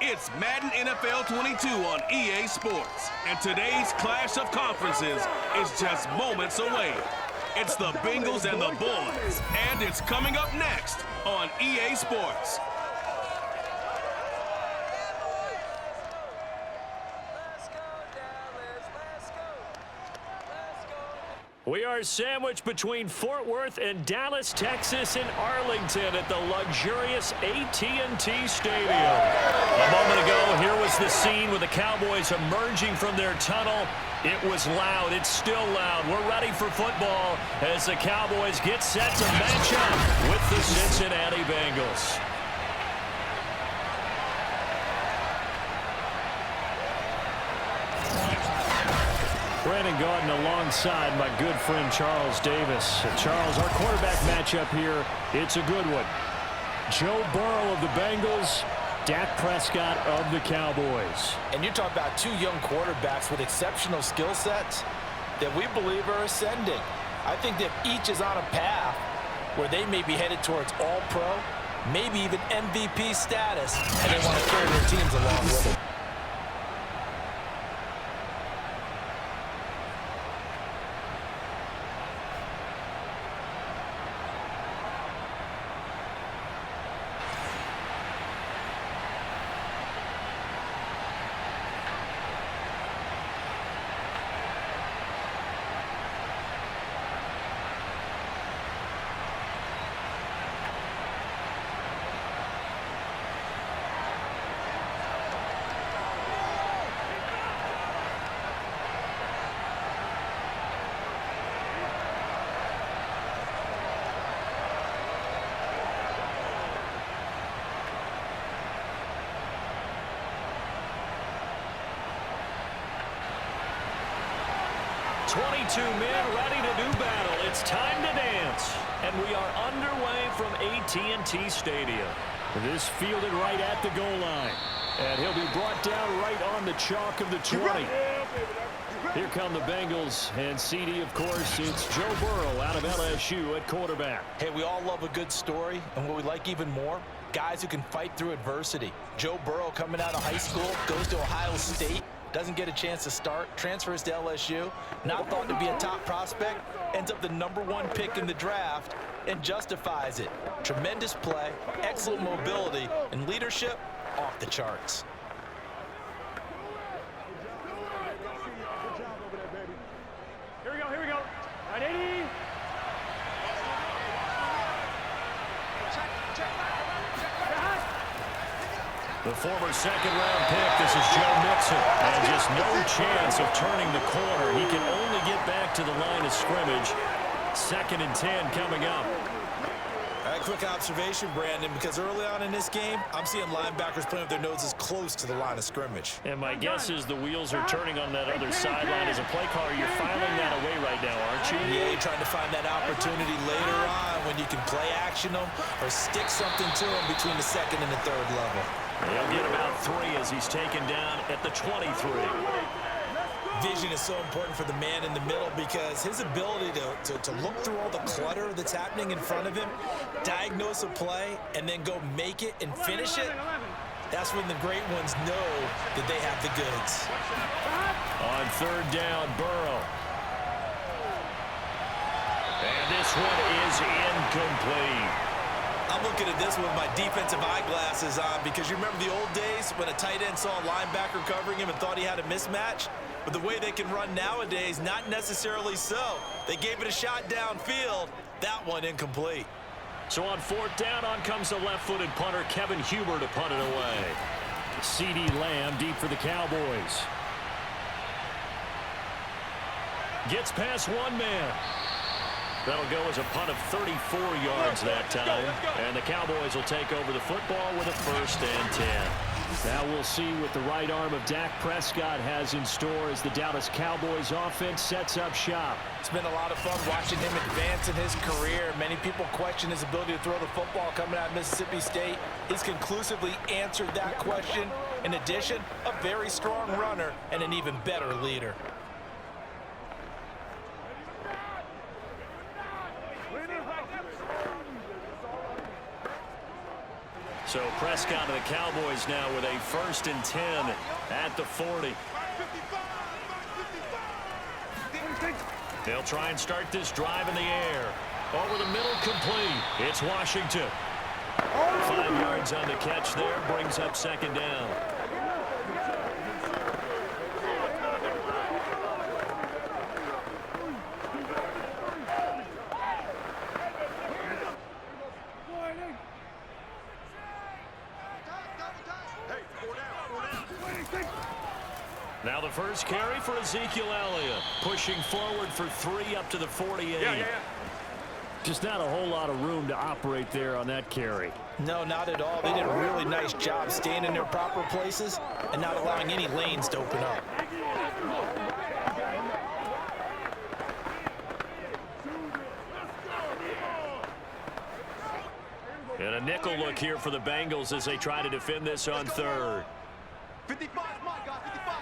It's Madden NFL 22 on EA Sports, and today's clash of conferences is just moments away. It's the Bengals and the Boys, and it's coming up next on EA Sports. We are sandwiched between Fort Worth and Dallas, Texas, and Arlington at the luxurious AT&T Stadium. A moment ago, here was the scene with the Cowboys emerging from their tunnel. It was loud. It's still loud. We're ready for football as the Cowboys get set to match up with the Cincinnati Bengals. Brandon Gaudin alongside my good friend Charles Davis. Charles, our quarterback matchup here, it's a good one. Joe Burrow of the Bengals, Dak Prescott of the Cowboys. And you talk about two young quarterbacks with exceptional skill sets that we believe are ascending. I think that each is on a path where they may be headed towards All-Pro, maybe even MVP status, and they want to carry their teams along with it. Two men ready to do battle. It's time to dance. And we are underway from AT&T Stadium. This fielded right at the goal line. And he'll be brought down right on the chalk of the 20. Here come the Bengals. And CD, of course, it's Joe Burrow out of LSU at quarterback. Hey, we all love a good story. And what we like even more, guys who can fight through adversity. Joe Burrow coming out of high school, goes to Ohio State. Doesn't get a chance to start, transfers to LSU, not thought to be a top prospect, ends up the #1 pick in the draft, and justifies it. Tremendous play, excellent mobility, and leadership off the charts. Here we go. 980. The former second-round pick, this is Joe Mixon. And just no chance of turning the corner. He can only get back to the line of scrimmage. 2nd and 10 coming up. All right, quick observation, Brandon, because early on in this game, I'm seeing linebackers playing with their noses close to the line of scrimmage. And my guess is the wheels are turning on that other sideline. As a play caller, you're filing that away right now, aren't you? Yeah, you're trying to find that opportunity later on when you can play action them or stick something to them between the 2nd and the 3rd level. He'll get about 3 as he's taken down at the 23. Vision is so important for the man in the middle because his ability to look through all the clutter that's happening in front of him, diagnose a play, and then go make it and finish it, that's when the great ones know that they have the goods. On 3rd down, Burrow. And this one is incomplete. I'm looking at this with my defensive eyeglasses on because you remember the old days when a tight end saw a linebacker covering him and thought he had a mismatch? But the way they can run nowadays, not necessarily so. They gave it a shot downfield. That one incomplete. So on 4th down, on comes the left-footed punter, Kevin Huber, to punt it away. CD Lamb deep for the Cowboys. Gets past one man. That'll go as a punt of 34 yards that time. And the Cowboys will take over the football with a 1st and 10. Now we'll see what the right arm of Dak Prescott has in store as the Dallas Cowboys offense sets up shop. It's been a lot of fun watching him advance in his career. Many people question his ability to throw the football coming out of Mississippi State. He's conclusively answered that question. In addition, a very strong runner and an even better leader. So Prescott and the Cowboys now with a 1st and 10 at the 40. They'll try and start this drive in the air. Over the middle, complete. It's Washington. 5 yards on the catch there, brings up 2nd down. Now the first carry for Ezekiel Elliott, pushing forward for 3 up to the 48. Just not a whole lot of room to operate there on that carry. No, not at all. They did a really nice job staying in their proper places and not allowing any lanes to open up. And a nickel look here for the Bengals as they try to defend this on 3rd. 55, come on, guys, 55.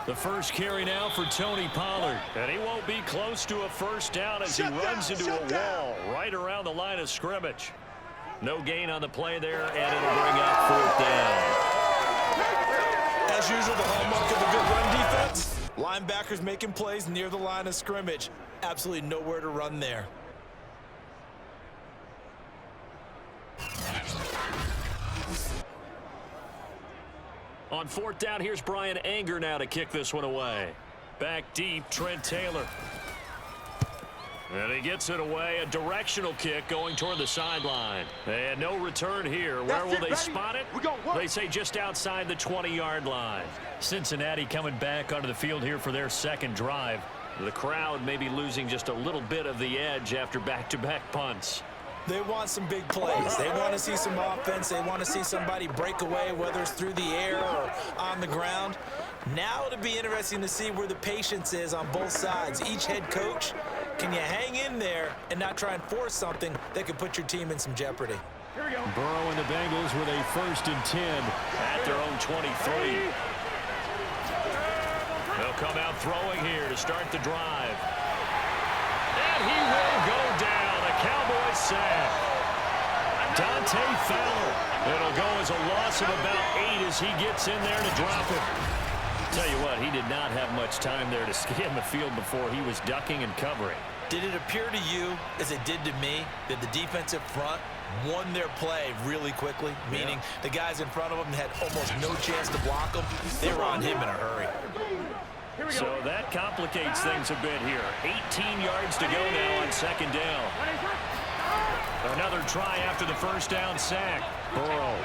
The first carry now for Tony Pollard. And he won't be close to a 1st down as he runs into a wall right around the line of scrimmage. No gain on the play there, and it'll bring up 4th down. As usual, the hallmark of a good run defense. Linebackers making plays near the line of scrimmage. Absolutely nowhere to run there. On 4th down, here's Brian Anger now to kick this one away. Back deep, Trent Taylor. And he gets it away. A directional kick going toward the sideline. And no return here. Where will they spot it? They say just outside the 20-yard line. Cincinnati coming back onto the field here for their 2nd drive. The crowd may be losing just a little bit of the edge after back-to-back punts. They want some big plays. They want to see some offense. They want to see somebody break away, whether it's through the air or on the ground. Now it'll be interesting to see where the patience is on both sides. Each head coach, can you hang in there and not try and force something that could put your team in some jeopardy? Here we go. Burrow and the Bengals with a 1st and 10 at their own 23. They'll come out throwing here to start the drive. And he will go down. A Cowboys sack. Dante Fowler. It'll go as a loss of about 8 as he gets in there to drop it. Tell you what, he did not have much time there to scan the field before he was ducking and covering. Did it appear to you, as it did to me, that the defensive front won their play really quickly? Meaning the guys in front of them had almost no chance to block them. They were on him in a hurry. So that complicates things a bit here. 18 yards to go now on 2nd down. Another try after the 1st down sack. Burrow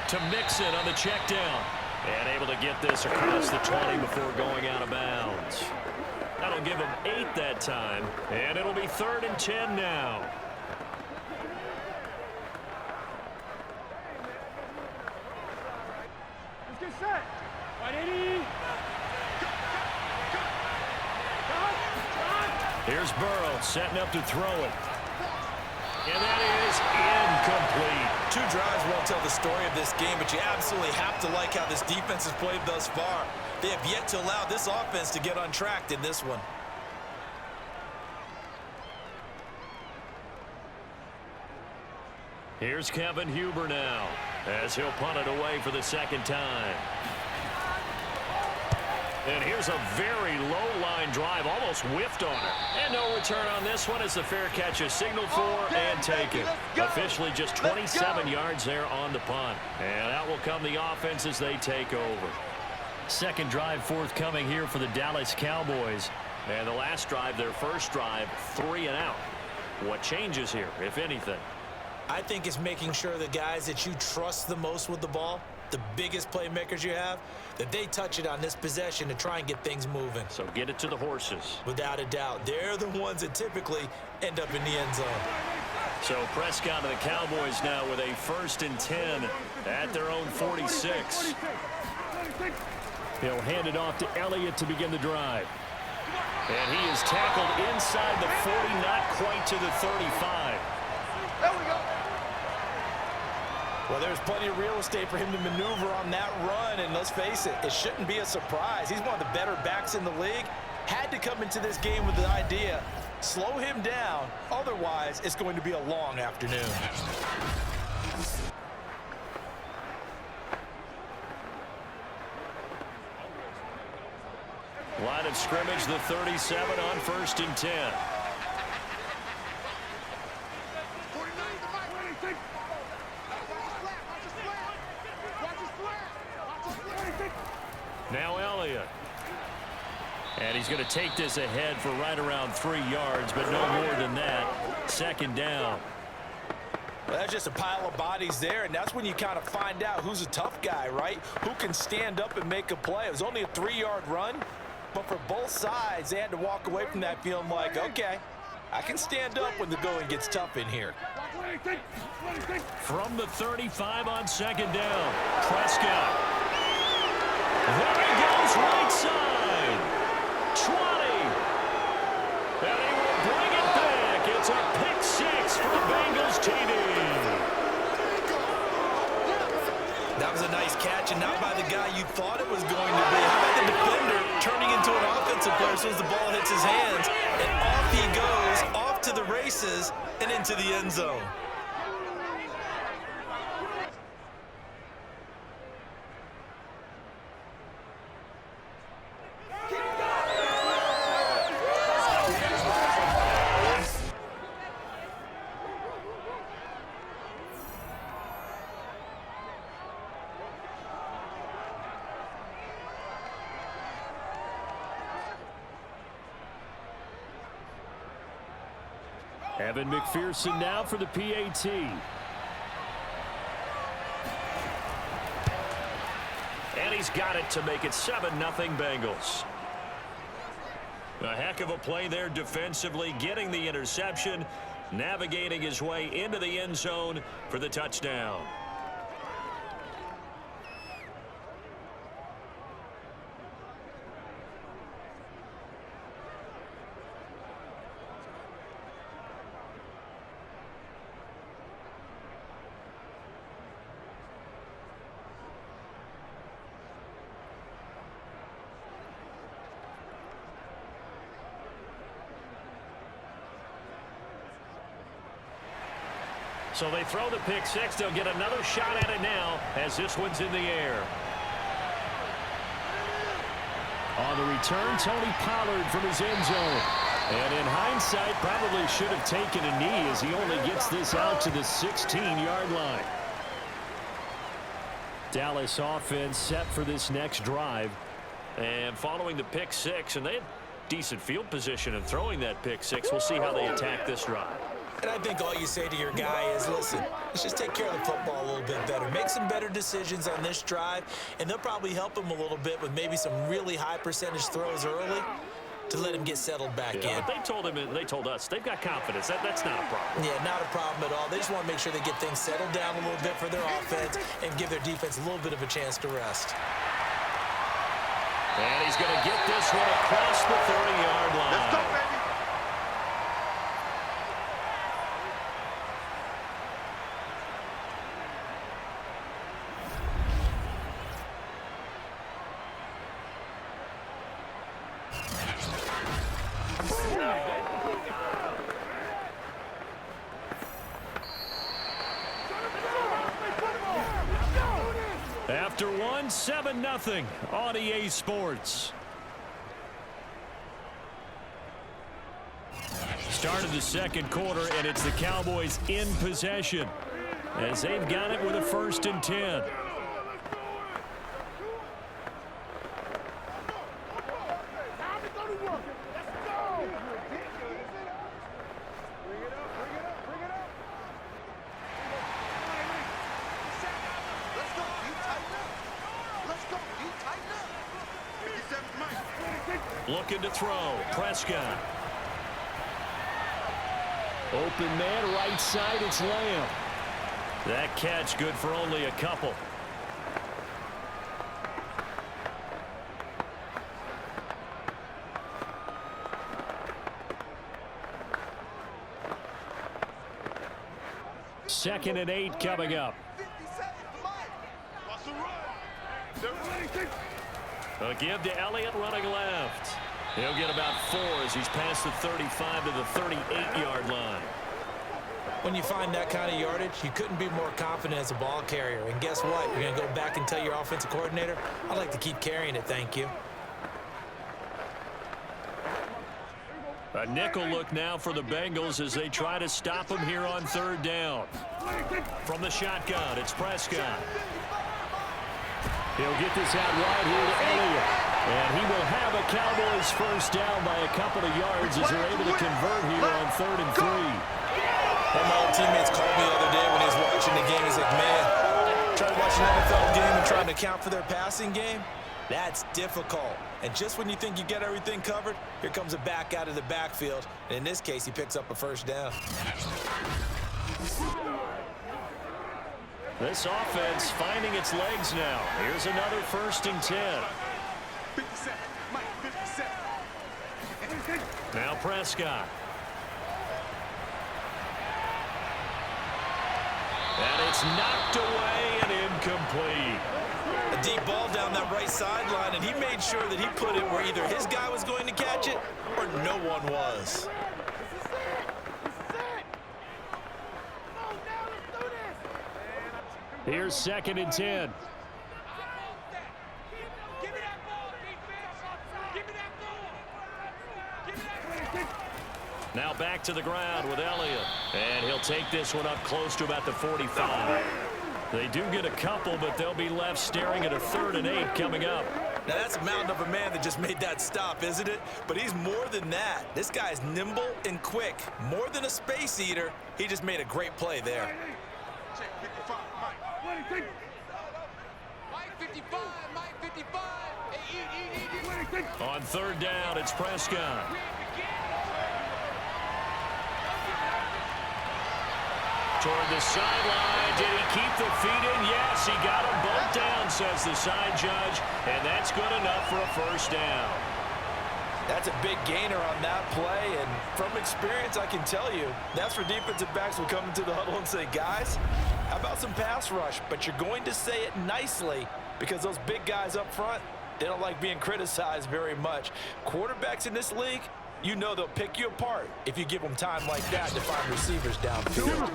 to Mixon on the check down. And able to get this across the 20 before going out of bounds. That'll give him 8 that time. And it'll be 3rd and 10 now. Let's get set. 180. Here's Burrow setting up to throw it. And that is incomplete. 2 drives won't tell the story of this game, but you absolutely have to like how this defense has played thus far. They have yet to allow this offense to get untracked in this one. Here's Kevin Huber now as he'll punt it away for the 2nd time. And here's a very low-line drive, almost whiffed on it. And no return on this one as the fair catch is signaled for and taken. Officially just 27 yards there on the punt. And out will come the offense as they take over. 2nd drive forthcoming here for the Dallas Cowboys. And the last drive, their 1st drive, 3 and out. What changes here, if anything? I think it's making sure the guys that you trust the most with the ball, the biggest playmakers you have, that they touch it on this possession to try and get things moving. So get it to the horses. Without a doubt. They're the ones that typically end up in the end zone. So Prescott and the Cowboys now with a 1st and 10 at their own 46. He'll hand it off to Elliott to begin the drive. And he is tackled inside the 40, not quite to the 35. There we go. Well, there's plenty of real estate for him to maneuver on that run, and let's face it, it shouldn't be a surprise. He's one of the better backs in the league, Had to come into this game with the idea, slow him down, otherwise it's going to be a long afternoon. Line of scrimmage, the 37 on 1st and 10. Now Elliott. And he's going to take this ahead for right around 3 yards, but no more than that. 2nd down. Well, that's just a pile of bodies there, and that's when you kind of find out who's a tough guy, right? Who can stand up and make a play. It was only a 3-yard run, but for both sides, they had to walk away from that feeling like, okay, I can stand up when the going gets tough in here. From the 35 on 2nd down, Prescott. There he goes, right side. 20. And he will bring it back. It's a pick 6 for the Bengals TD. That was a nice catch, and not by the guy you thought it was going to be. How about the defender turning into an offensive player as soon as the ball hits his hands, and off he goes, off to the races, and into the end zone. Evan McPherson now for the PAT. And he's got it to make it 7-0 Bengals. A heck of a play there defensively, getting the interception, navigating his way into the end zone for the touchdown. So they throw the pick 6. They'll get another shot at it now as this one's in the air. On the return, Tony Pollard from his end zone. And in hindsight, probably should have taken a knee as he only gets this out to the 16-yard line. Dallas offense set for this next drive. And following the pick 6, and they had decent field position in throwing that pick 6. We'll see how they attack this drive. And I think all you say to your guy is, listen, let's just take care of the football a little bit better. Make some better decisions on this drive, and they'll probably help him a little bit with maybe some really high percentage throws early to let him get settled back in. They told us they've got confidence. That's not a problem. Yeah, not a problem at all. They just want to make sure they get things settled down a little bit for their offense and give their defense a little bit of a chance to rest. And he's going to get this one across the 30-yard line. Let's go, baby. After one, 7-0 on EA Sports. Start of the second quarter, and it's the Cowboys in possession as they've got it with a 1st and 10. Looking to throw. Prescott. Open man, right side, it's Lamb. That catch good for only a couple. Second and 8 coming up. A give to Elliott running left. He'll get about 4 as he's past the 35 to the 38-yard line. When you find that kind of yardage, you couldn't be more confident as a ball carrier. And guess what? You're going to go back and tell your offensive coordinator, I'd like to keep carrying it, thank you. A nickel look now for the Bengals as they try to stop him here on 3rd down. From the shotgun, it's Prescott. He'll get this out wide here to Elliott. And he will have a Cowboys first down by a couple of yards as they're able to convert here on 3rd and 3. One of my old teammates called me the other day when he was watching the game. He's like, man, trying to watch an NFL game and trying to account for their passing game, that's difficult. And just when you think you get everything covered, here comes a back out of the backfield. And in this case, he picks up a first down. This offense finding its legs now. Here's another 1st and 10. 57, Mike, 57. Now Prescott. And it's knocked away and incomplete. A deep ball down that right sideline, and he made sure that he put it where either his guy was going to catch it or no one was. Here's 2nd and 10. Now back to the ground with Elliott. And he'll take this one up close to about the 45. They do get a couple, but they'll be left staring at a 3rd and 8 coming up. Now that's a mountain of a man that just made that stop, isn't it? But he's more than that. This guy's nimble and quick. More than a space eater, he just made a great play there. Check 55, Mike. Mike 55, Mike 55. Hey, eat. On 3rd down, it's Prescott. Toward the sideline. Did he keep the feet in? Yes, he got them both down, says the side judge. And that's good enough for a first down. That's a big gainer on that play. And from experience, I can tell you, that's where defensive backs will come into the huddle and say, guys, how about some pass rush? But you're going to say it nicely because those big guys up front, they don't like being criticized very much. Quarterbacks in this league, you know they'll pick you apart if you give them time like that to find receivers downfield.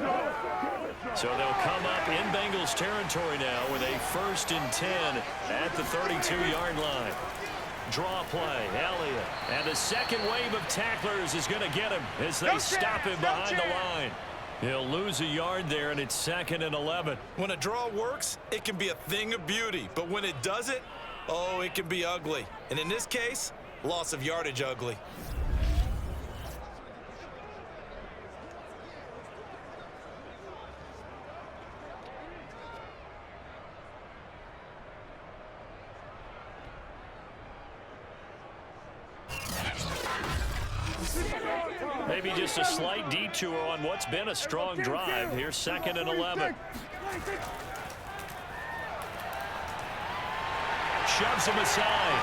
So they'll come up in Bengals territory now with a 1st and 10 at the 32-yard line. Draw play, Elliott. And the second wave of tacklers is going to get him as they stop him behind the line. He'll lose a yard there, and it's 2nd and 11. When a draw works, it can be a thing of beauty. But when it doesn't, oh, it can be ugly. And in this case, loss of yardage ugly. Maybe just a slight detour on what's been a strong drive. Here's 2nd and 11. Shoves him aside.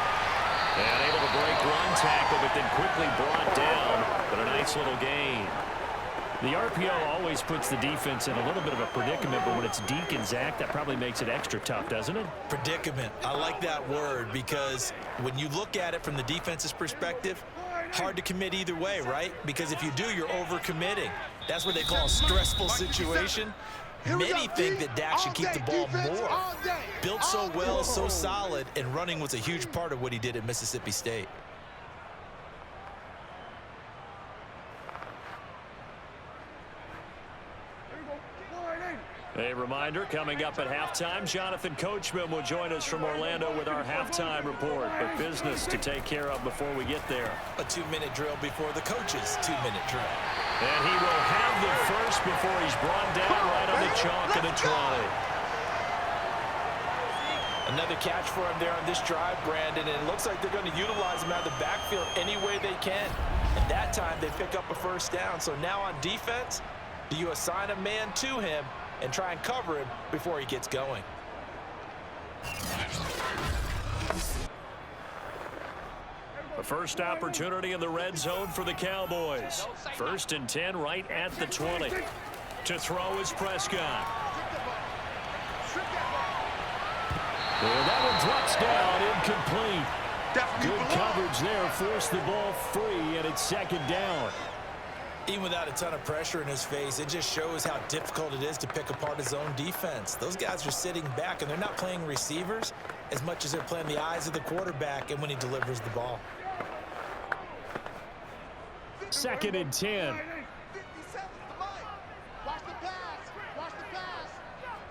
And able to break run tackle, but then quickly brought down. But a nice little gain. The RPO always puts the defense in a little bit of a predicament, but when it's Deke and Zach, that probably makes it extra tough, doesn't it? Predicament. I like that word because when you look at it from the defense's perspective, hard to commit either way, right? Because if you do, you're over-committing. That's what they call a stressful situation. Many think that Dak should keep the ball more. Built so well, so solid, and running was a huge part of what he did at Mississippi State. A reminder, coming up at halftime, Jonathan Coachman will join us from Orlando with our halftime report. But business to take care of before we get there. A 2-minute drill before the coach's 2-minute drill. And he will have the first before he's brought down right on the chalk of the 20. Another catch for him there on this drive, Brandon, and it looks like they're going to utilize him out of the backfield any way they can. And that time they pick up a first down. So now on defense, do you assign a man to him and try and cover him before he gets going? The first opportunity in the red zone for the Cowboys. 1st and 10 right at the 20. To throw is Prescott. And that one drops down incomplete. Definitely Good coverage there. Forced the ball free, and it's second down. Even without a ton of pressure in his face, it just shows how difficult it is to pick apart his own defense. Those guys are sitting back, and they're not playing receivers as much as they're playing the eyes of the quarterback and when he delivers the ball. Second and 10. 57 to Mike. Watch the pass. Watch the pass.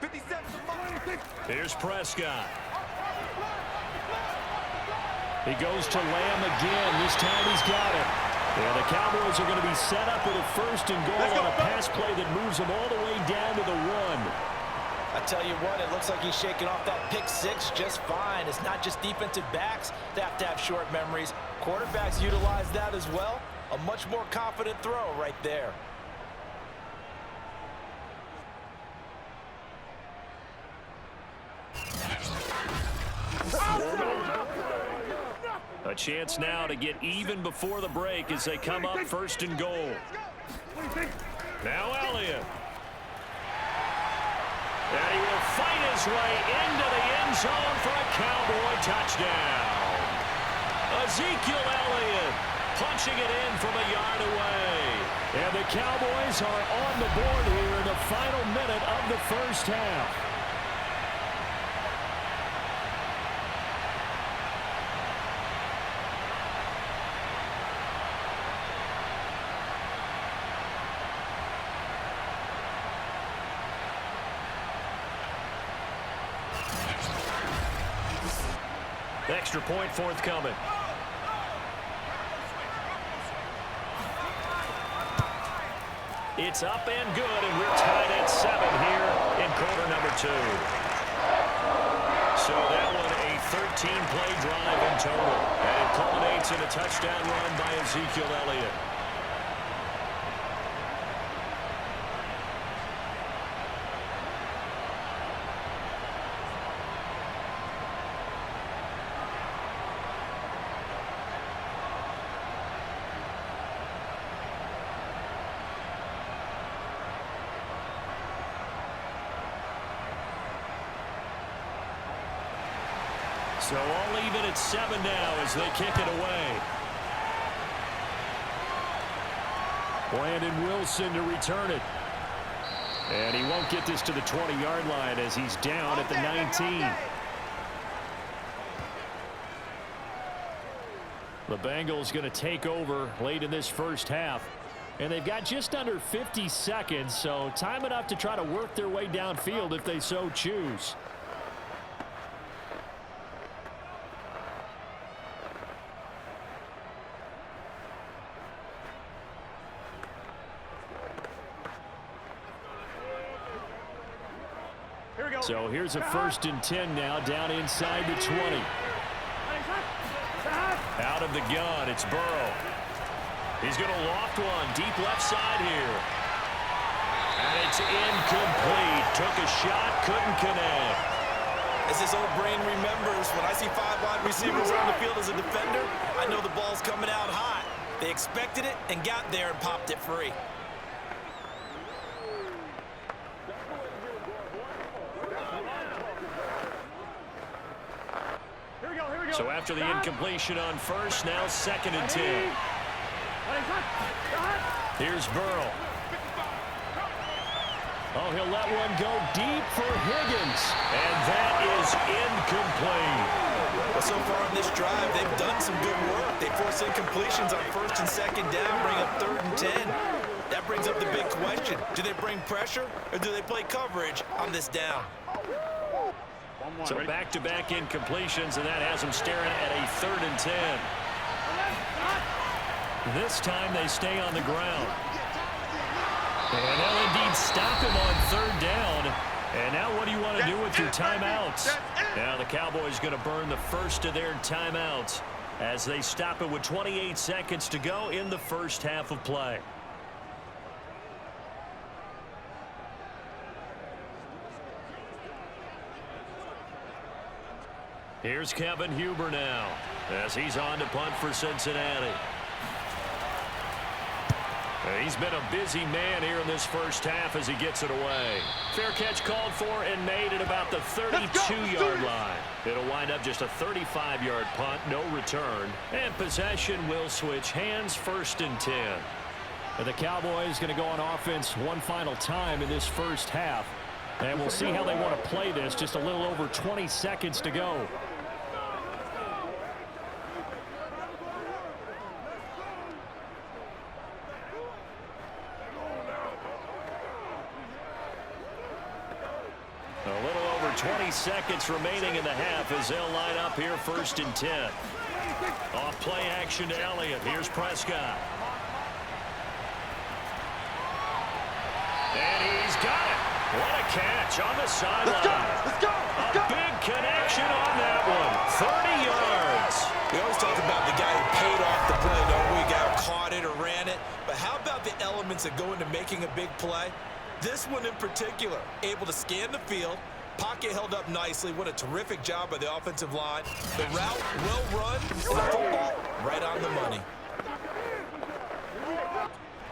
57 to Mike. Here's Prescott. He goes to Lamb again. This time he's got it. And the Cowboys are going to be set up with a first and goal on a pass play that moves them all the way down to the 1. I tell you what, it looks like he's shaking off that pick six just fine. It's not just defensive backs that have to have short memories. Quarterbacks utilize that as well. A much more confident throw right there. A chance now to get even before the break as they come up first and goal. Now Elliott. And he will fight his way into the end zone for a Cowboy touchdown. Ezekiel Elliott punching it in from a yard away. And the Cowboys are on the board here in the final minute of the first half. Extra point forthcoming. It's up and good, and we're tied at 7 here in quarter number 2. So that one a 13-play drive in total, and it culminates in a touchdown run by Ezekiel Elliott. So all even at 7 now as they kick it away. Brandon Wilson to return it. And he won't get this to the 20-yard line as he's down at the 19. The Bengals going to take over late in this first half. And they've got just under 50 seconds, so time enough to try to work their way downfield if they so choose. So here's a first and 10 now down inside the 20. Out of the gun, it's Burrow. He's going to loft one deep left side here. And it's incomplete. Took a shot, couldn't connect. As his old brain remembers, when I see 5 wide receivers on the field as a defender, I know the ball's coming out hot. They expected it and got there and popped it free. So after the incompletion on first, now second and 10. Here's Burrow. Oh, he'll let one go deep for Higgins. And that is incomplete. Well, so far on this drive, they've done some good work. They force incompletions on first and second down, bring up 3rd and 10. That brings up the big question. Do they bring pressure or do they play coverage on this down? So back-to-back incompletions, and that has them staring at a 3rd and 10. This time they stay on the ground. And they'll indeed stop him on 3rd down. And now what do you want to do with your timeouts? Now the Cowboys going to burn the first of their timeouts as they stop it with 28 seconds to go in the first half of play. Here's Kevin Huber now as he's on to punt for Cincinnati. He's been a busy man here in this first half as he gets it away. Fair catch called for and made at about the 32-yard line. It'll wind up just a 35-yard punt, no return. And possession will switch hands, 1st and 10. And the Cowboys going to go on offense one final time in this first half. And we'll see how they want to play this. Just a little over 20 seconds to go. A little over 20 seconds remaining in the half as they'll line up here 1st and 10. Off play action to Elliott. Here's Prescott. And he's got it. What a catch on the sideline. Let's go. A big connection on that one. 30 yards. We always talk about the guy who paid off the play, don't we? Guy who caught it or ran it. But how about the elements that go into making a big play? This one in particular, able to scan the field, pocket held up nicely. What a terrific job by the offensive line. The route well run, and the football right on the money.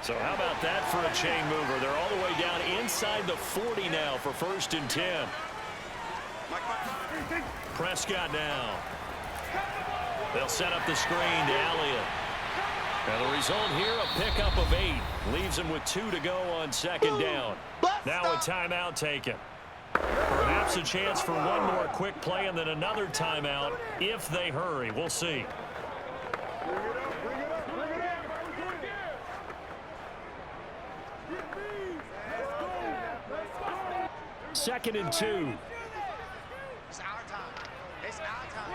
So how about that for a chain mover? They're all the way down inside the 40 now for 1st and 10. Prescott now. They'll set up the screen to Elliott. And the result here, a pickup of 8. Leaves him with 2 to go on 2nd down. Now a timeout taken. Perhaps a chance for one more quick play and then another timeout if they hurry. We'll see. 2nd and 2. It's our time. It's our time.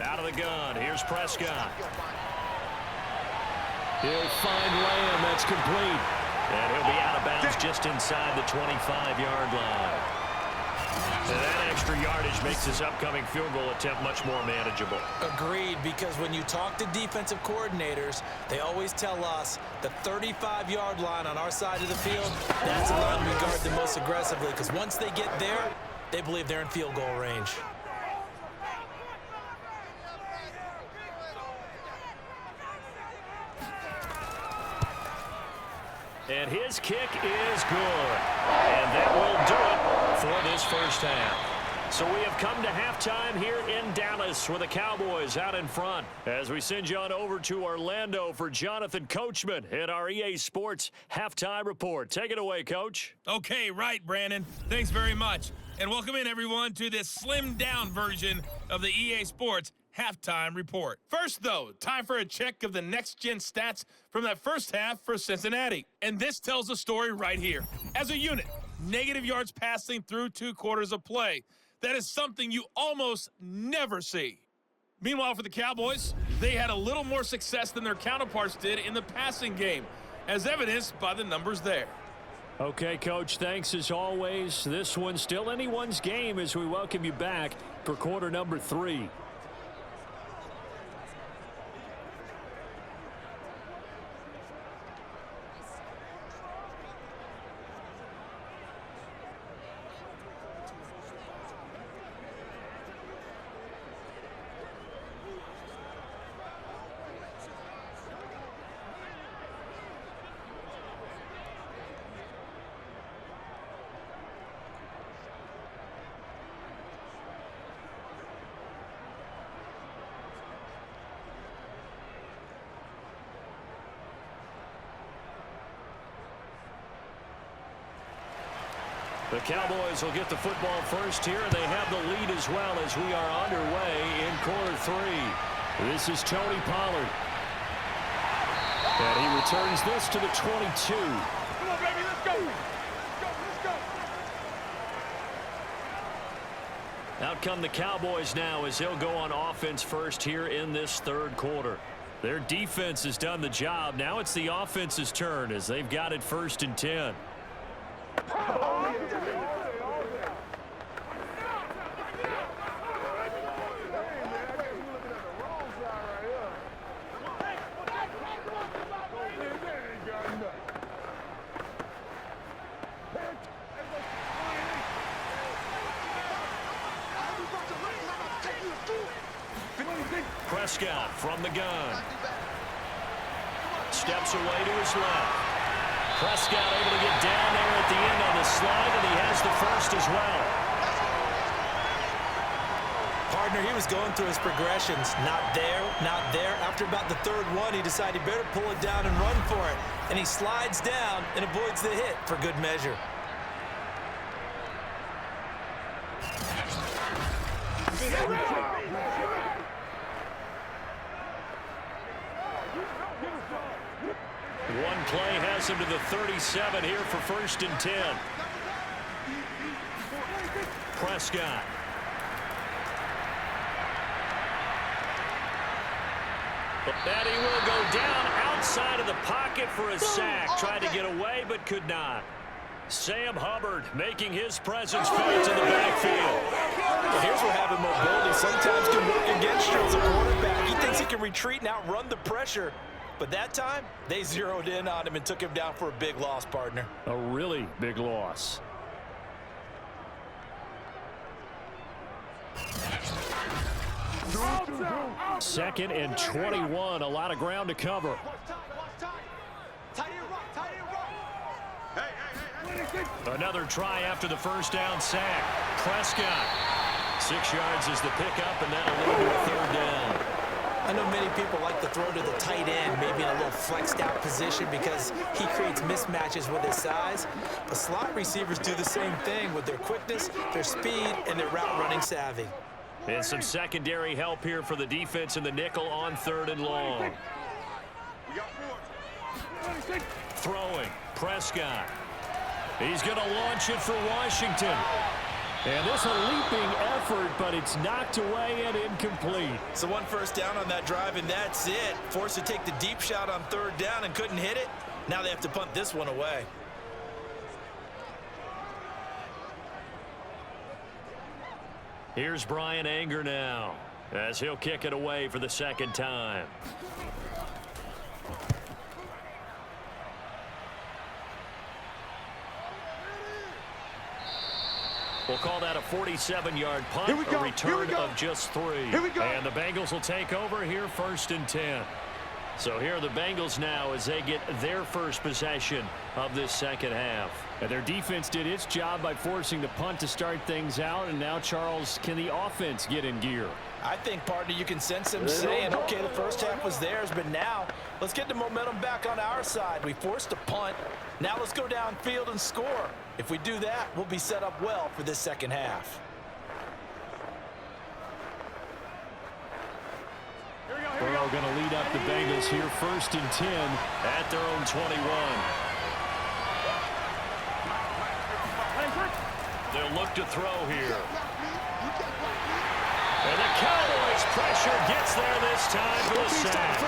Out of the gun. Here's Prescott. He'll find Lamb. That's complete. And he'll be out of bounds just inside the 25-yard line. And that extra yardage makes this upcoming field goal attempt much more manageable. Agreed, because when you talk to defensive coordinators, they always tell us the 35-yard line on our side of the field, that's the line we guard the most aggressively, because once they get there, they believe they're in field goal range. And his kick is good. And that will do it for this first half. So we have come to halftime here in Dallas with the Cowboys out in front. As we send you on over to Orlando for Jonathan Coachman in our EA Sports Halftime Report. Take it away, Coach. Okay, right, Brandon. Thanks very much. And welcome in, everyone, to this slimmed-down version of the EA Sports Halftime Report. First, though, time for a check of the next-gen stats from that first half for Cincinnati. And this tells a story right here. As a unit, negative yards passing through 2 quarters of play. That is something you almost never see. Meanwhile, for the Cowboys, they had a little more success than their counterparts did in the passing game, as evidenced by the numbers there. Okay, Coach, thanks as always. This one's still anyone's game as we welcome you back for quarter number 3. The Cowboys will get the football first here, and they have the lead as well as we are underway in quarter 3. This is Tony Pollard. And he returns this to the 22. Come on, baby, let's go. Let's go. Out come the Cowboys now as they'll go on offense first here in this third quarter. Their defense has done the job. Now it's the offense's turn as they've got it 1st and 10. Prescott from the gun. steps away to his left. Prescott able to get down there at the end on the slide, and he has the first as well. Partner, he was going through his progressions. Not there, not there. After about the third one, he decided he better pull it down and run for it. And he slides down and avoids the hit for good measure. One play has him to the 37 here for 1st and 10. Prescott. And he will go down outside of the pocket for a sack. Tried to get away, but could not. Sam Hubbard making his presence felt in the backfield. Well, here's where having mobility sometimes can work against you as a quarterback. He thinks he can retreat and outrun the pressure. But that time, they zeroed in on him and took him down for a big loss, partner. A really big loss. Second and 21. A lot of ground to cover. Another try after the first down sack. Prescott. 6 yards is the pickup, and that'll lead to a 3rd down. I know many people like to throw to the tight end, maybe in a little flexed out position because he creates mismatches with his size. But slot receivers do the same thing with their quickness, their speed, and their route running savvy. And some secondary help here for the defense in the nickel on 3rd and long. Throwing, Prescott. He's going to launch it for Washington. And this a leaping effort, but it's knocked away and incomplete. So 1 first down on that drive, and that's it. Forced to take the deep shot on 3rd down and couldn't hit it. Now they have to punt this one away. Here's Brian Anger now, as he'll kick it away for the 2nd time. We'll call that a 47-yard punt, a return of just 3. And the Bengals will take over here 1st and 10. So here are the Bengals now as they get their first possession of this 2nd half. And their defense did its job by forcing the punt to start things out. And now, Charles, can the offense get in gear? I think, partner, you can sense them saying, okay, the first half was theirs, but now let's get the momentum back on our side. We forced a punt. Now let's go downfield and score. If we do that, we'll be set up well for this 2nd half. Burrow going to lead up the Bengals here 1st and 10 at their own 21. They'll look to throw here. And the Cowboys pressure gets there this time for the sack.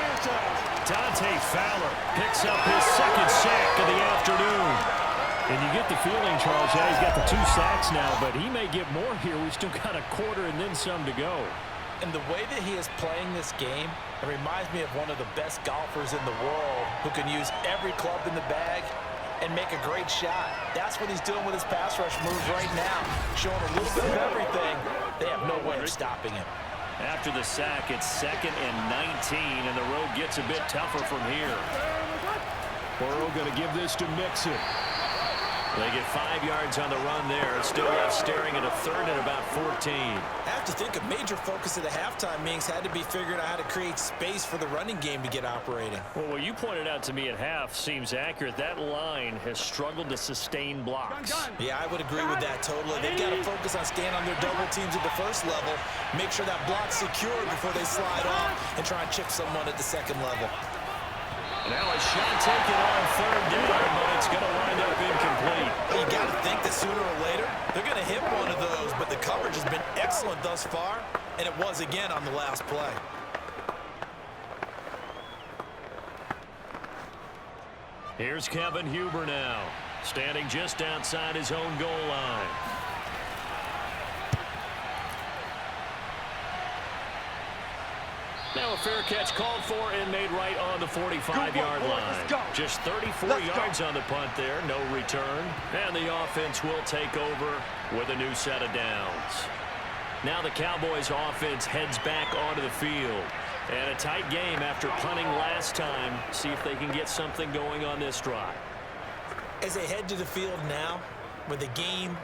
Dante Fowler picks up his 2nd sack of the afternoon. And you get the feeling, Charles, yeah, he's got the 2 sacks now, but he may get more here. We've still got a quarter and then some to go. And the way that he is playing this game, it reminds me of one of the best golfers in the world who can use every club in the bag and make a great shot. That's what he's doing with his pass rush moves right now, showing a little bit of everything. They have no way of stopping him. After the sack, it's 2nd and 19, and the road gets a bit tougher from here. Burrow going to give this to Mixon. They get 5 yards on the run there. Still left staring at a 3rd and about 14. I have to think a major focus of the halftime meetings had to be figuring out how to create space for the running game to get operating. Well, what you pointed out to me at half seems accurate. That line has struggled to sustain blocks. Yeah, I would agree with that totally. They've got to focus on staying on their double teams at the 1st level, make sure that block's secure before they slide off, and try and chip someone at the 2nd level. Now a shot taken on 3rd down, but it's going to wind up incomplete. Well, you got to think that sooner or later, they're going to hit one of those, but the coverage has been excellent thus far, and it was again on the last play. Here's Kevin Huber now, standing just outside his own goal line. Now a fair catch called for and made right on the 45-yard line. Just 34 yards on the punt there, no return. And the offense will take over with a new set of downs. Now the Cowboys offense heads back onto the field. And a tight game after punting last time. See if they can get something going on this drive. As they head to the field now, with the game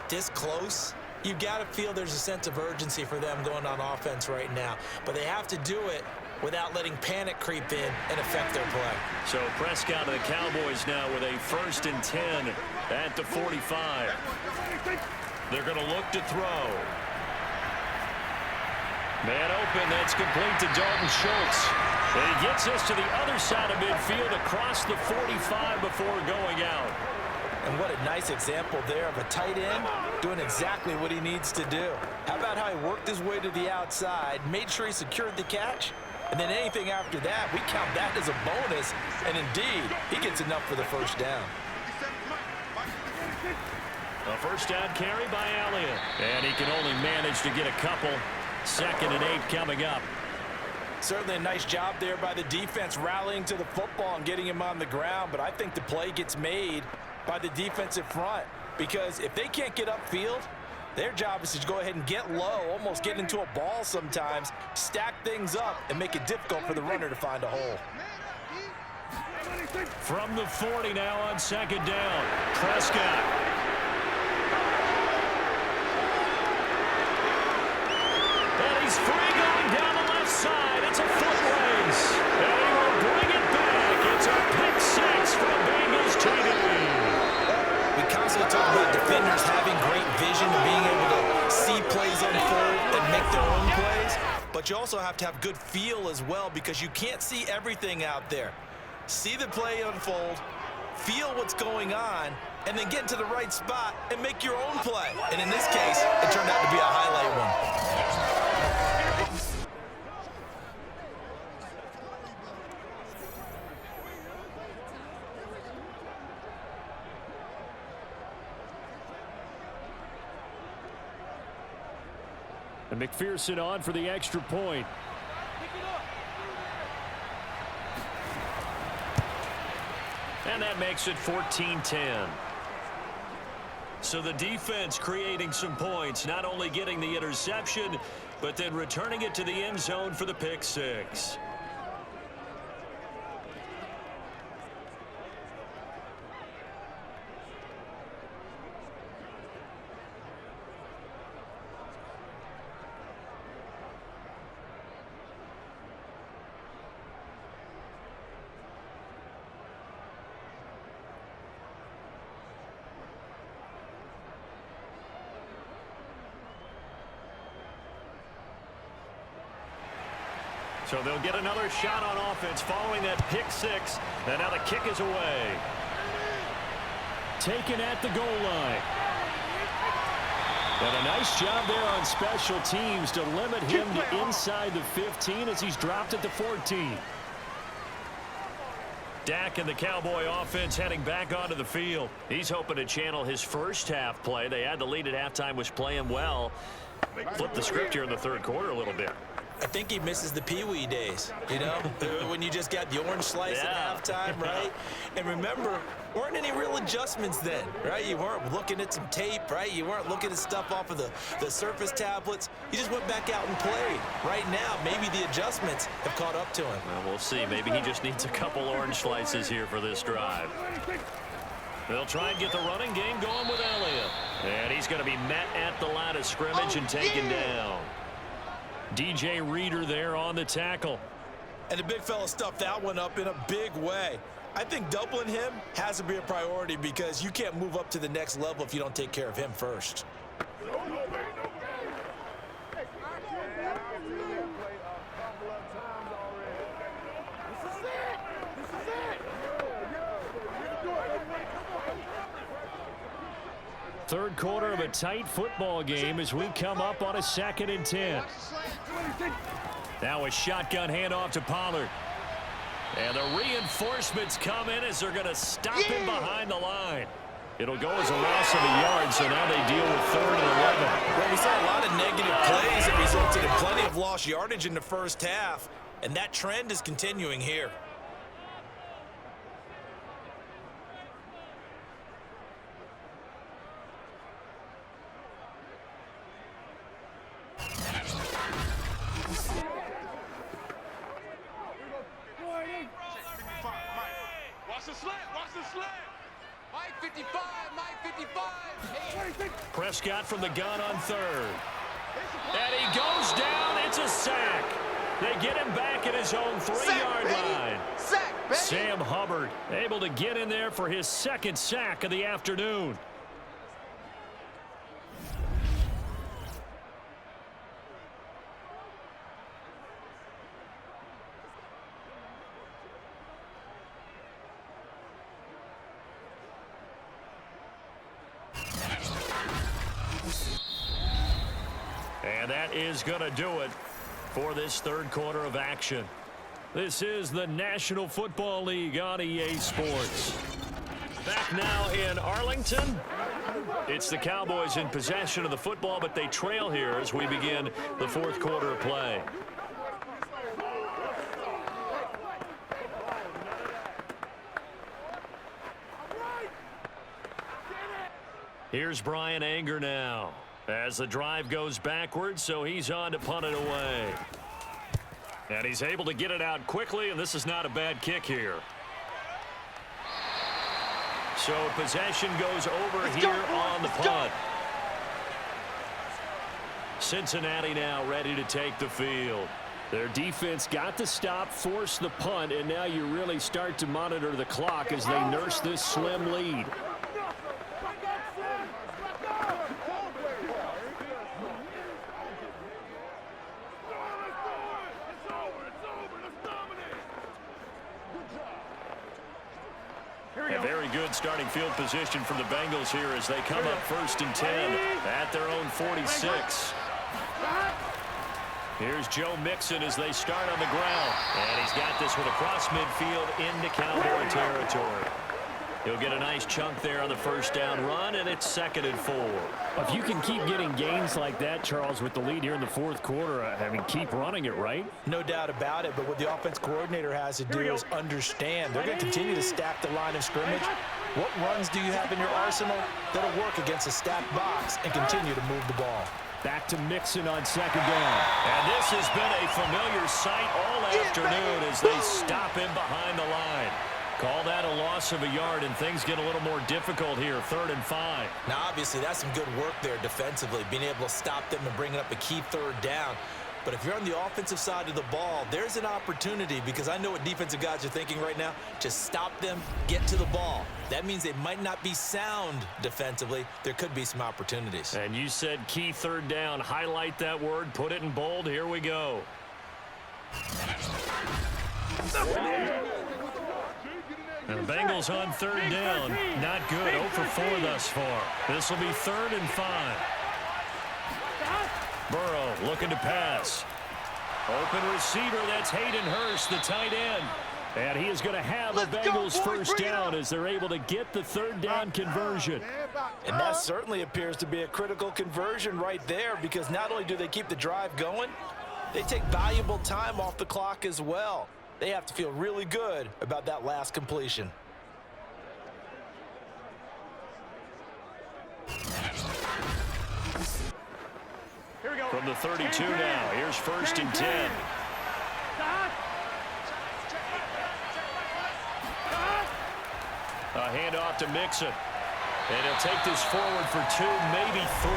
this close, you've got to feel there's a sense of urgency for them going on offense right now. But they have to do it without letting panic creep in and affect their play. So Prescott and the Cowboys now with a 1st and 10 at the 45. They're going to look to throw. Man open, that's complete to Dalton Schultz. And he gets us to the other side of midfield across the 45 before going out. And what a nice example there of a tight end doing exactly what he needs to do. How about how he worked his way to the outside, made sure he secured the catch, and then anything after that, we count that as a bonus. And indeed, he gets enough for the first down. A first down carry by Elliott. And he can only manage to get a couple. 2nd and 8 coming up. Certainly a nice job there by the defense rallying to the football and getting him on the ground. But I think the play gets made by the defensive front, because if they can't get upfield, their job is to go ahead and get low, almost get into a ball sometimes, stack things up, and make it difficult for the runner to find a hole. From the 40 now on 2nd down, Prescott. And he's free going down the left side. It's a foot race. And he will bring it back. It's a pick 6 for the Bengals TD. We constantly talk about defenders having great vision and being able to see plays unfold and make their own plays, but you also have to have good feel as well, because you can't see everything out there. See the play unfold, feel what's going on, and then get to the right spot and make your own play. And in this case, it turned out to be a highlight one. And McPherson on for the extra point. And that makes it 14-10. So the defense creating some points, not only getting the interception, but then returning it to the end zone for the pick 6. So they'll get another shot on offense following that pick 6. And now the kick is away. Taken at the goal line. And a nice job there on special teams to limit him to inside the 15 as he's dropped at the 14. Dak and the Cowboy offense heading back onto the field. He's hoping to channel his first half play. They had the lead at halftime, was playing well. Flip the script here in the third quarter a little bit. I think he misses the Pee-wee days, you know, when you just got the orange slice at halftime, right? And remember, weren't any real adjustments then, right? You weren't looking at some tape, right? You weren't looking at stuff off of the Surface tablets. You just went back out and played. Right now, maybe the adjustments have caught up to him. Well, we'll see. Maybe he just needs a couple orange slices here for this drive. They'll try and get the running game going with Elliott. And he's going to be met at the line of scrimmage and taken down. DJ Reader there on the tackle. And the big fella stuffed that one up in a big way. I think doubling him has to be a priority, because you can't move up to the next level if you don't take care of him first. Third quarter of a tight football game as we come up on a 2nd and 10. Now a shotgun handoff to Pollard. And the reinforcements come in as they're going to stop him behind the line. It'll go as a loss of a yard, so now they deal with 3rd and 11. Well, we saw a lot of negative plays that resulted in plenty of lost yardage in the first half, and that trend is continuing here. Watch the slant. Watch the slant. Mike 55. Mike 55. Prescott from the gun on third. And he goes down. It's a sack. They get him back at his own 3-yard line. Sack, baby. Sam Hubbard able to get in there for his second sack of the afternoon. And that is going to do it for this third quarter of action. This is the National Football League on EA Sports. Back now in Arlington. It's the Cowboys in possession of the football, but they trail here as we begin the fourth quarter of play. Here's Brian Anger now as the drive goes backwards, so he's on to punt it away. And he's able to get it out quickly, and this is not a bad kick here. So possession goes over here on the punt. Cincinnati now ready to take the field. Their defense got the stop, forced the punt, and now you really start to monitor the clock as they nurse this slim lead. A very good starting field position from the Bengals here as they come up 1st and 10 at their own 46. Here's Joe Mixon as they start on the ground. And he's got this one across midfield into Cowboy territory. He'll get a nice chunk there on the first down run, and it's 2nd and 4. If you can keep getting gains like that, Charles, with the lead here in the fourth quarter, I mean, keep running it, right? No doubt about it, but what the offense coordinator has to do is understand. They're going to continue to stack the line of scrimmage. What runs do you have in your arsenal that'll work against a stacked box and continue to move the ball? Back to Mixon on 2nd down. And this has been a familiar sight all afternoon as they stop him behind the line. Call that a loss of a yard, and things get a little more difficult here, 3rd and 5. Now, obviously, that's some good work there defensively, being able to stop them and bringing up a key 3rd down. But if you're on the offensive side of the ball, there's an opportunity, because I know what defensive guys are thinking right now. Just stop them, get to the ball. That means they might not be sound defensively. There could be some opportunities. And you said key 3rd down. Highlight that word, put it in bold. Here we go. And the Bengals on 3rd down. Not good. 0 for 4 thus far. This will be 3rd and 5. Burrow looking to pass. Open receiver. That's Hayden Hurst, the tight end. And he is going to have a Bengals first down as they're able to get the 3rd down conversion. And that certainly appears to be a critical conversion right there, because not only do they keep the drive going, they take valuable time off the clock as well. They have to feel really good about that last completion. From the 32 now, here's 1st and 10. A handoff to Mixon. And he'll take this forward for 2, maybe 3.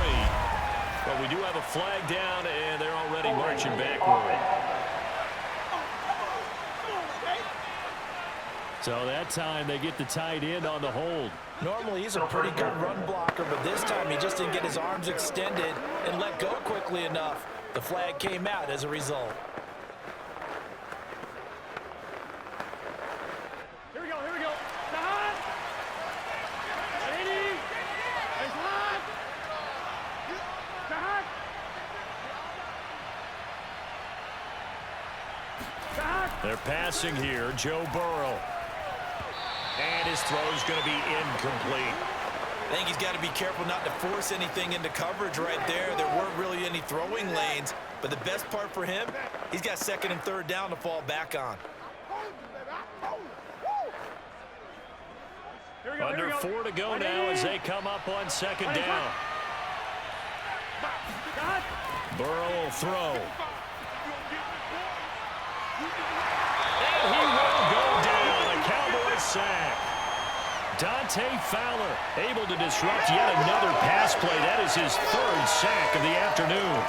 But we do have a flag down, and they're already marching backward. So that time they get the tight end on the hold. Normally he's a pretty good run blocker, but this time he just didn't get his arms extended and let go quickly enough. The flag came out as a result. Here we go. Here we go. Hot. Ready. It's hot. Hot. They're passing here. Joe Burrow. And his throw is going to be incomplete. I think he's got to be careful not to force anything into coverage right there. There weren't really any throwing lanes, but the best part for him, he's got 2nd and 3rd down to fall back on. Under 4 to go now as they come up on 2nd down. Burrow will throw. And he will go down. A Cowboys sack. Dante Fowler able to disrupt yet another pass play. That is his third sack of the afternoon.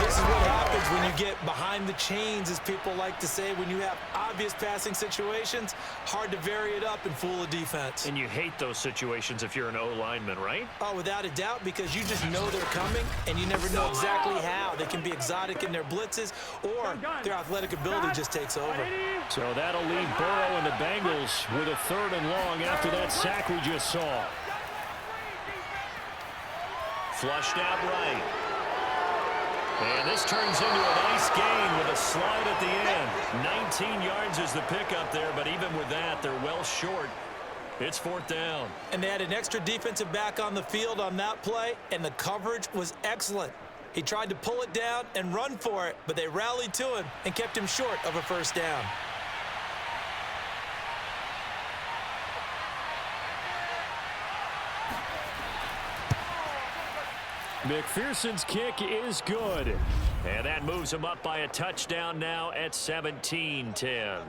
This is what happens when you get behind the chains, as people like to say. When you have obvious passing situations, hard to vary it up and fool a defense. And you hate those situations if you're an O-lineman, right? Oh, without a doubt, because you just know they're coming, and you never know exactly how. They can be exotic in their blitzes, or their athletic ability just takes over. So that'll leave Burrow and the Bengals with a 3rd and long after that sack we just saw. Flushed out right. And this turns into a nice gain with a slide at the end. 19 yards is the pickup there, but even with that, they're well short. It's 4th down. And they had an extra defensive back on the field on that play, and the coverage was excellent. He tried to pull it down and run for it, but they rallied to him and kept him short of a 1st down. McPherson's kick is good. And that moves him up by a touchdown now at 17-10.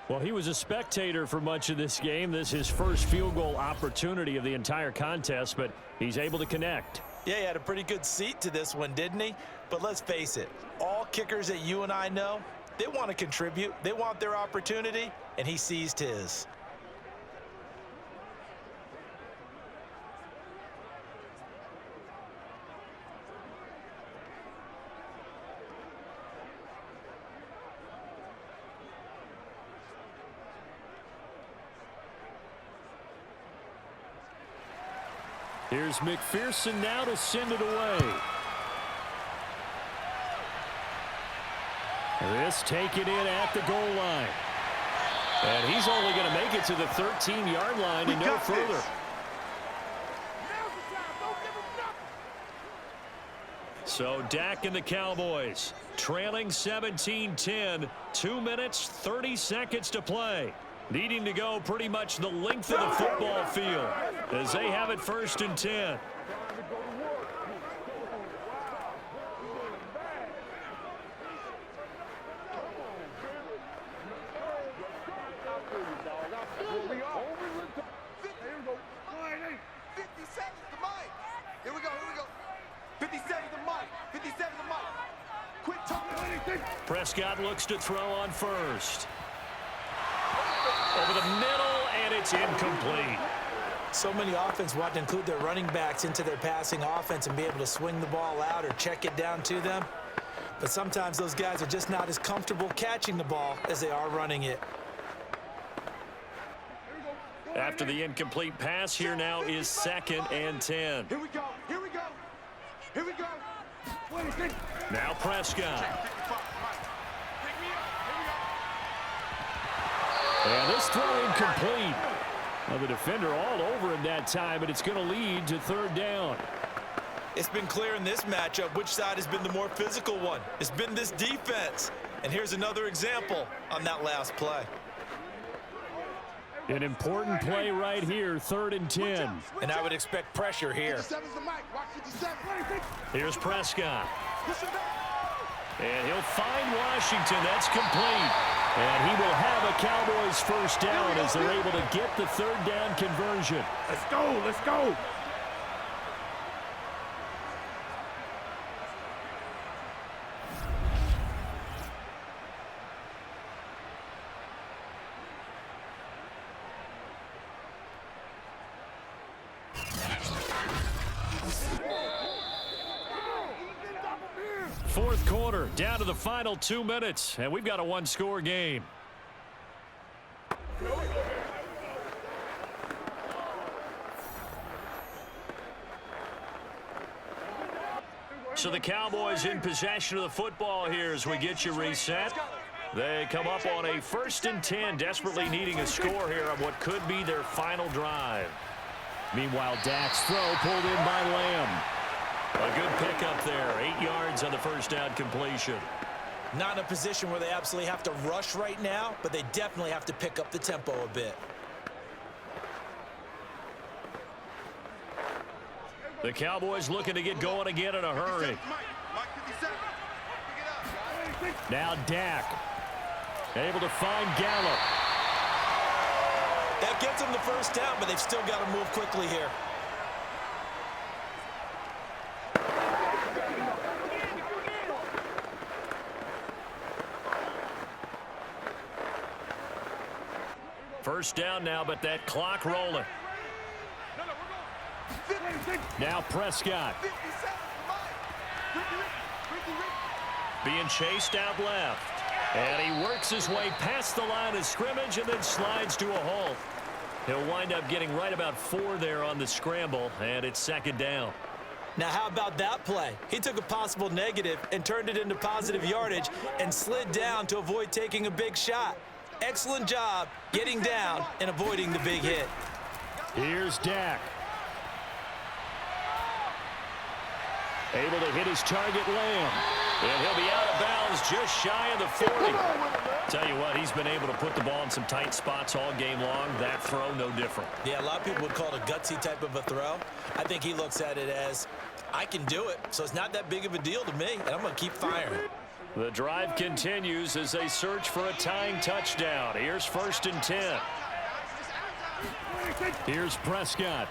Well, he was a spectator for much of this game. This is his first field goal opportunity of the entire contest, but he's able to connect. Yeah, he had a pretty good seat to this one, didn't he? But let's face it, all kickers that you and I know, they want to contribute. They want their opportunity, and he seized his. Here's McPherson now to send it away. This taken in at the goal line. And he's only going to make it to the 13-yard line and no further. So Dak and the Cowboys trailing 17-10, 2 minutes, 30 seconds to play. Needing to go pretty much the length of the football field as they have it 1st and 10. Prescott looks to throw on 1st. Over the middle, and it's incomplete. So many offenses want to include their running backs into their passing offense and be able to swing the ball out or check it down to them. But sometimes those guys are just not as comfortable catching the ball as they are running it. After the incomplete pass, here now is 2nd and 10. Here we go. Here we go. Here we go. Now Prescott. And this throw incomplete. Well, the defender all over him that time, but it's going to lead to 3rd down. It's been clear in this matchup which side has been the more physical one. It's been this defense. And here's another example on that last play. An important play right here, 3rd and 10. And I would expect pressure here. Here's Prescott. And he'll find Washington. That's complete. And he will have a Cowboys 1st down as they're able to get the 3rd down conversion. Let's go. Let's go. Fourth quarter, down to the final 2 minutes, and we've got a 1-score game. So the Cowboys in possession of the football here as we get you reset. They come up on a 1st and 10, desperately needing a score here on what could be their final drive. Meanwhile, Dak's throw pulled in by Lamb. A good pickup there, 8 yards on the 1st down completion. Not in a position where they absolutely have to rush right now, but they definitely have to pick up the tempo a bit. The Cowboys looking to get going again in a hurry. Now Dak able to find Gallup. That gets them the first down, but they've still got to move quickly here. First down now, but that clock rolling. Now Prescott. Being chased out left. And he works his way past the line of scrimmage and then slides to a halt. He'll wind up getting right about 4 there on the scramble, and it's second down. Now, how about that play? He took a possible negative and turned it into positive yardage and slid down to avoid taking a big shot. Excellent job getting down and avoiding the big hit. Here's Dak. Able to hit his target, Lamb. And he'll be out of bounds just shy of the 40. Tell you what, he's been able to put the ball in some tight spots all game long. That throw, no different. Yeah, a lot of people would call it a gutsy type of a throw. I think he looks at it as, I can do it, so it's not that big of a deal to me, and I'm going to keep firing. The drive continues as they search for a tying touchdown. Here's 1st and 10. Here's Prescott.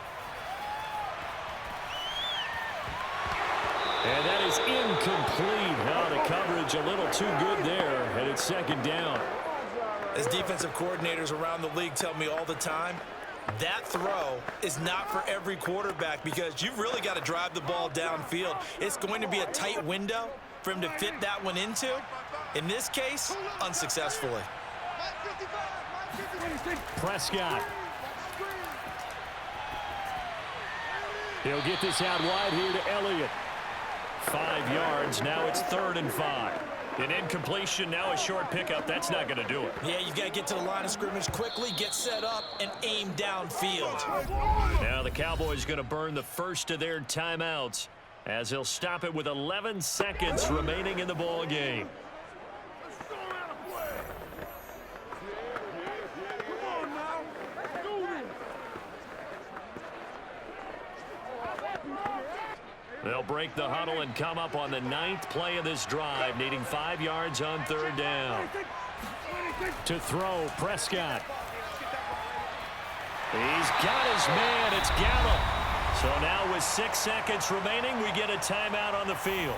And that is incomplete. Now the coverage a little too good there, and it's second down. As defensive coordinators around the league tell me all the time, that throw is not for every quarterback because you've really got to drive the ball downfield. It's going to be a tight window for him to fit that one into. In this case, unsuccessfully. Prescott. He'll get this out wide here to Elliott. 5 yards. Now it's 3rd and 5. An incompletion, now a short pickup. That's not going to do it. Yeah, you've got to get to the line of scrimmage quickly, get set up, and aim downfield. Now the Cowboys going to burn the first of their timeouts as he'll stop it with 11 seconds remaining in the ball game. They'll break the huddle and come up on the 9th play of this drive, needing 5 yards on 3rd down. To throw, Prescott. He's got his man. It's Gallup. So now with 6 seconds remaining, we get a timeout on the field.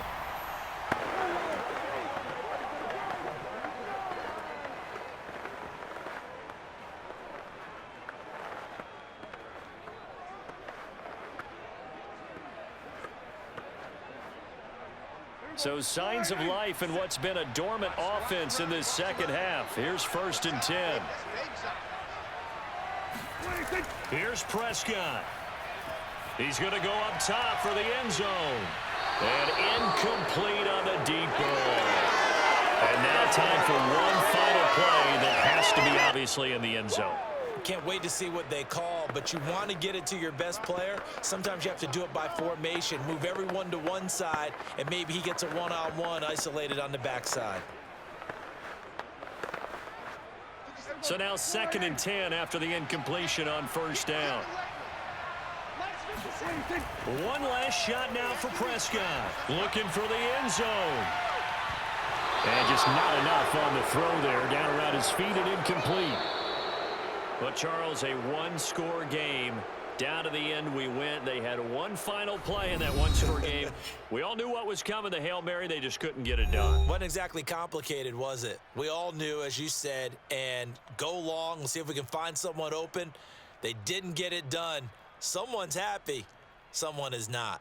So signs of life in what's been a dormant offense in this second half. Here's 1st and 10. Here's Prescott. He's going to go up top for the end zone. And incomplete on the deep ball. And now time for one final play that has to be obviously in the end zone. Can't wait to see what they call, but you want to get it to your best player. Sometimes you have to do it by formation. Move everyone to one side, and maybe he gets a one-on-one isolated on the backside. So now 2nd and 10 after the incompletion on 1st down. One last shot now for Prescott. Looking for the end zone. And just not enough on the throw there. Down around his feet and incomplete. But, Charles, a one-score game. Down to the end we went. They had one final play in that one-score game. We all knew what was coming. The Hail Mary, they just couldn't get it done. Wasn't exactly complicated, was it? We all knew, as you said, and go long. We'll see if we can find someone open. They didn't get it done. Someone's happy. Someone is not.